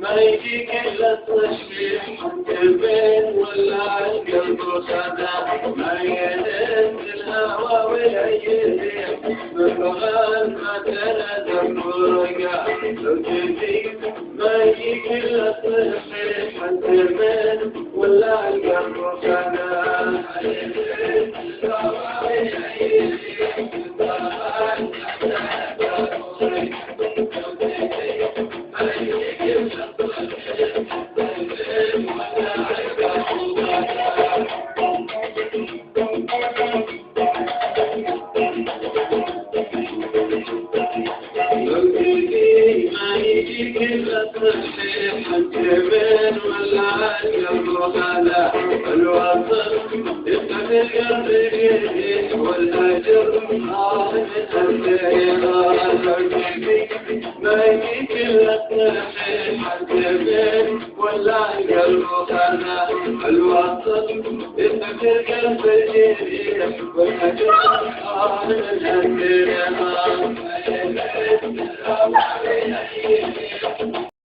ما يجيك إلا التشبيح البين ولا القلب خدا ما ينزل الهوى ولا يريح بفغان ما تنادم فرقا لو تجيك ما يجيك إلا التشبيح البين ولا القلب خدا ما ينزل الهوى ولا يريح بفغان ما تنادم ما يجيك إلا التصحيح الجبين ولا القلب خلا الوصل يبقى في القلب والهجر ما يجيك إلا التصحيح الجبين ولا القلب خلا الوصل يبقى في القلب والهجر